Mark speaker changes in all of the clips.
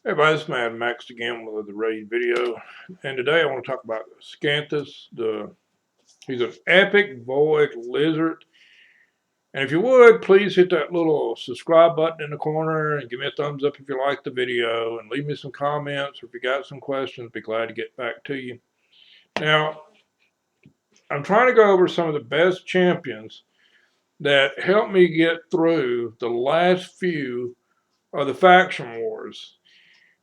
Speaker 1: Hey everybody, it's Madmaxed again with the raid video, and today I want to talk about Skathix. He's an epic void lizard, and if you would, please hit that little subscribe button in the corner and give me a thumbs up if you like the video, and leave me some comments, or if you got some questions, be glad to get back to you. Now, I'm trying to go over some of the best champions that helped me get through the last few of the faction wars.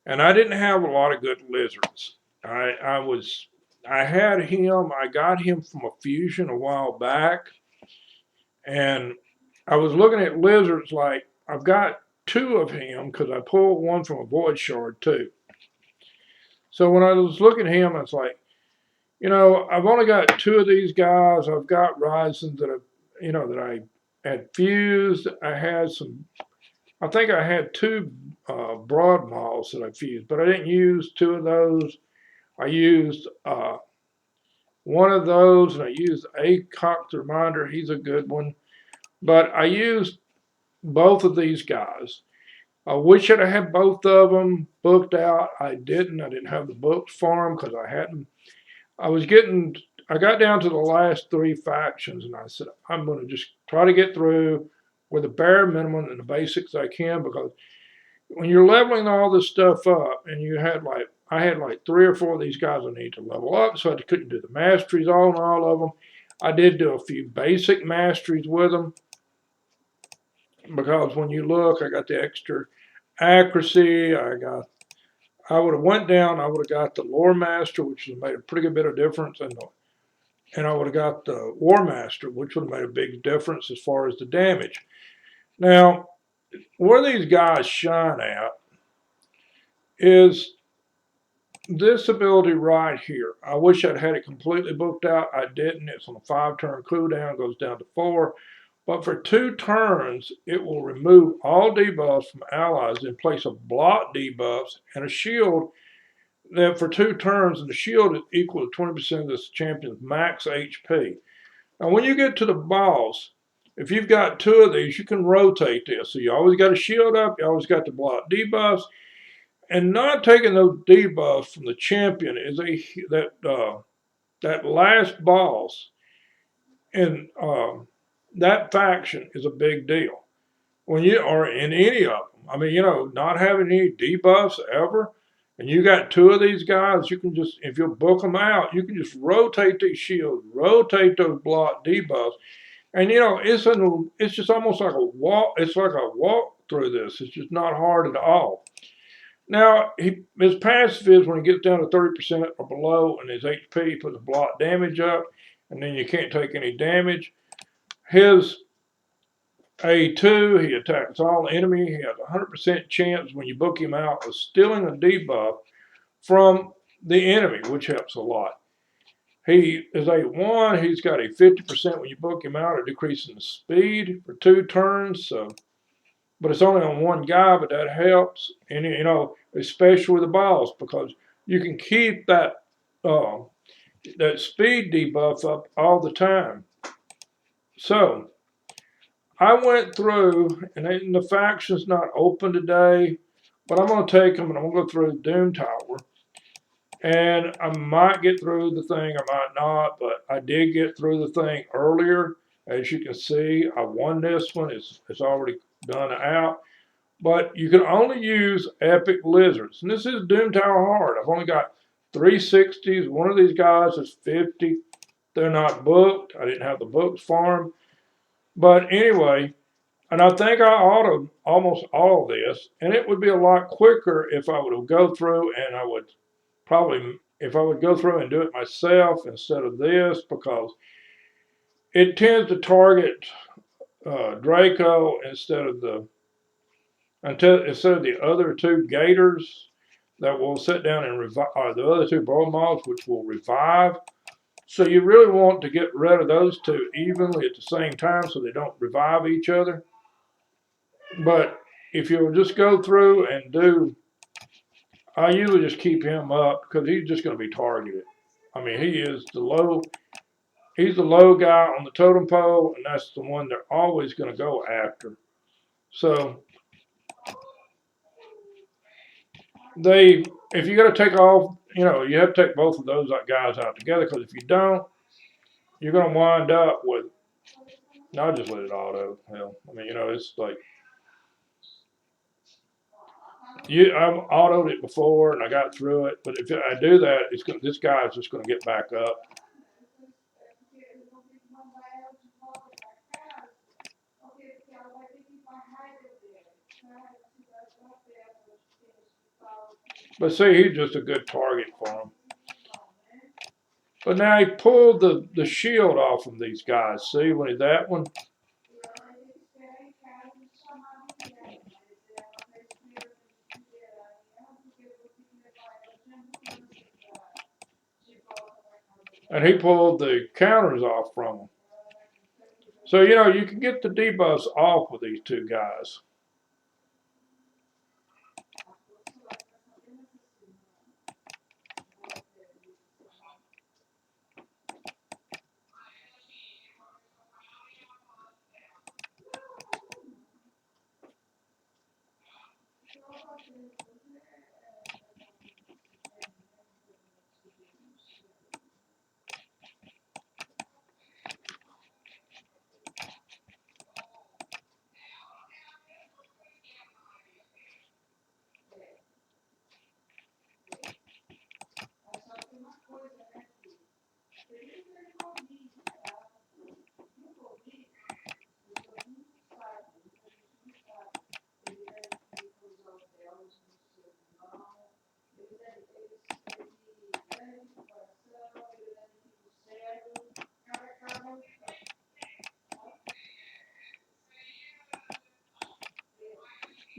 Speaker 1: And I didn't have a lot of good lizards. I was I had him. I got him from a fusion a while back, and I was looking at lizards like I've got two of him because I pulled one from a void shard too. So when I was looking at him, I was like, I've only got two of these guys. I've got Risings that that I had fused. I had some. I think I had two broad malls that I fused, but I didn't use two of those. I used one of those, and I used a Cox Reminder. He's a good one. But I used both of these guys. I wish I'd had both of them booked out. I didn't. I didn't have the books for them because I hadn't. I was getting. I got down to the last three factions, and I said I'm going to just try to get through with the bare minimum and the basics I can, because when you're leveling all this stuff up, and I had like three or four of these guys I need to level up, so I couldn't do the masteries all and all of them. I did do a few basic masteries with them, because when you look, I got the extra accuracy. I would have went down. I would have got the lore master, which would have made a pretty good bit of difference, and I would have got the war master, which would have made a big difference as far as the damage. Now, where these guys shine at is this ability right here. I wish I'd had it completely booked out. I didn't. It's on a 5-turn cooldown, goes down to 4. But for 2 turns, it will remove all debuffs from allies in place of block debuffs and a shield that for 2 turns, and the shield is equal to 20% of this champion's max HP. Now, when you get to the boss, if you've got 2 of these, you can rotate this. So you always got a shield up, you always got the block debuffs, and not taking those debuffs from the champion is that last boss in that faction is a big deal. When you are in any of them, I mean, not having any debuffs ever, and you got 2 of these guys, you can just, if you book them out, you can just rotate these shields, rotate those block debuffs, and it's just almost like a walk. It's like a walk through this. It's just not hard at all. Now, his passive is when he gets down to 30% or below and his HP, he puts a block damage up, and then you can't take any damage. His A2, he attacks all enemy. He has a 100% chance when you book him out of stealing a debuff from the enemy, which helps a lot. He is A1, he's got a 50% when you book him out, a decrease in the speed for 2 turns. So but it's only on one guy, but that helps. And especially with the boss, because you can keep that speed debuff up all the time. So I went through, and the faction's not open today, but I'm going to take them and I'm going to go through Doom Tower. And I might get through the thing, I might not, but I did get through the thing earlier. As you can see, I won this one. It's already done out. But you can only use epic lizards. And this is Doom Tower Hard. I've only got 360s. One of these guys is 50. They're not booked. I didn't have the books for them. But anyway, and I think I auto almost all of this. And it would be a lot quicker if I would go through, and I would probably, if I would go through and do it myself instead of this, because it tends to target Draco instead of the other 2 gators that will sit down and revive, or the other 2 ball moths, which will revive. So you really want to get rid of those 2 evenly at the same time so they don't revive each other. But if you'll just go through and I usually just keep him up because he's just going to be targeted. I mean, he's the low guy on the totem pole, and that's the one they're always going to go after. So if you got to take off, you have to take both of those guys out together, because if you don't, you're going to wind up with. No, I'll just let it auto. Hell, I mean, it's like I've autoed it before and I got through it, but if I do that, this guy's just going to get back up. But see, he's just a good target for him. But now he pulled the shield off from these guys. See, when he that one. And he pulled the counters off from him. So, you can get the debuffs off with these two guys.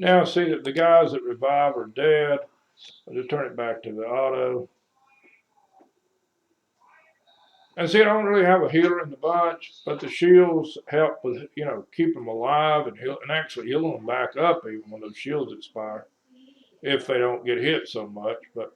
Speaker 1: Now see that the guys that revive are dead. I'll just turn it back to the auto. And see, I don't really have a healer in the bunch, but the shields help with, keep them alive and actually heal them back up even when those shields expire, if they don't get hit so much. But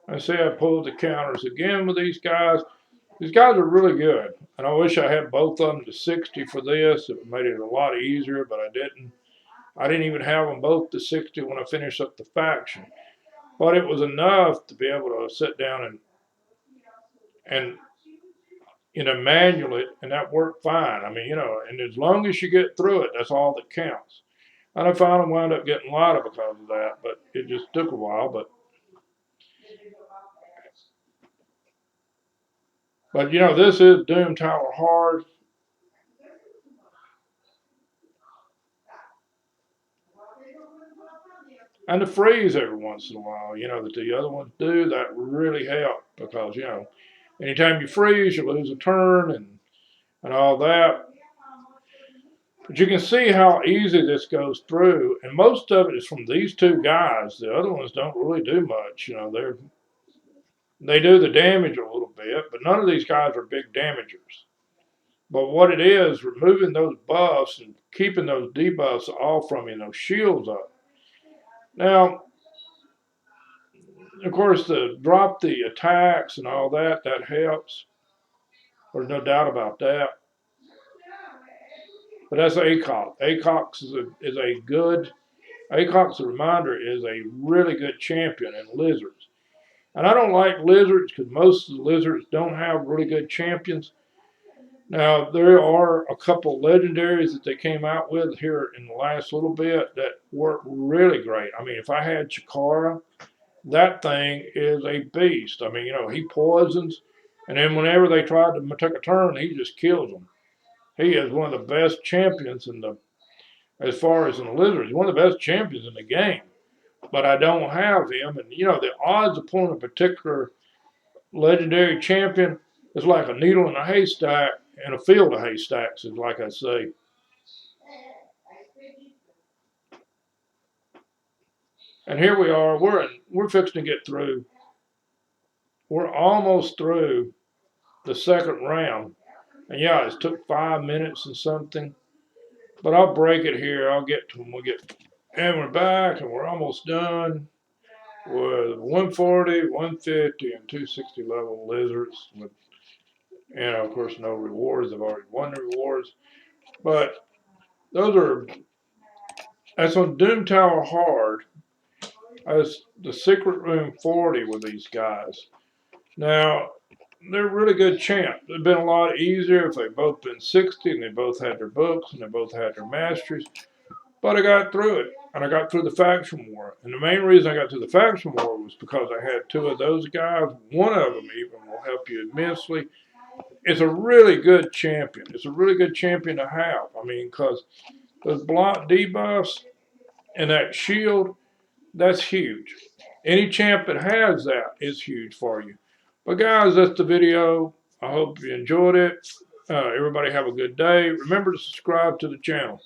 Speaker 1: I say I pulled the counters again with these guys. These guys are really good, and I wish I had both of them to 60 for this. It made it a lot easier, but I didn't. I didn't even have them both to 60 when I finished up the faction. But it was enough to be able to sit down and manual it, and that worked fine. I mean, and as long as you get through it, that's all that counts. And I finally wound up getting lighter because of that, but it just took a while. But this is Doom Tower hard. And the freeze every once in a while, that the other ones do, that really help because, anytime you freeze, you lose a turn and all that. But you can see how easy this goes through, and most of it is from these two guys. The other ones don't really do much. They do the damage a little bit, but none of these guys are big damagers. But what it is, removing those buffs and keeping those debuffs off from you, those shields up. Now, of course, to drop the attacks and all that, that helps. There's no doubt about that. But that's ACOG. ACOG is a good. ACOG's a reminder is a really good champion in lizards. And I don't like lizards because most of the lizards don't have really good champions. Now, there are a couple legendaries that they came out with here in the last little bit that work really great. I mean, if I had Chikara, that thing is a beast. I mean, he poisons, and then whenever they try to take a turn, he just kills them. He is one of the best champions as far as in the lizards, one of the best champions in the game. But I don't have him, and the odds of pulling a particular legendary champion is like a needle in a haystack and a field of haystacks, is like I say. And here we are. We're fixing to get through. We're almost through the second round. And yeah, it took 5 minutes and something. But I'll break it here. I'll get to when we get. And we're back, and we're almost done with 140, 150, and 260 level lizards. With, of course, no rewards. I've already won the rewards. But that's on Doom Tower Hard. That's the Secret Room 40 with these guys. Now, they're really good champ. It'd been a lot easier if they both been 60 and they both had their books and they both had their masteries. But I got through it, and I got through the faction war. And the main reason I got through the faction war was because I had two of those guys. One of them even will help you immensely. It's a really good champion. It's a really good champion to have. I mean, because those block debuffs and that shield, that's huge. Any champ that has that is huge for you. But guys, that's the video. I hope you enjoyed it. Everybody have a good day. Remember to subscribe to the channel.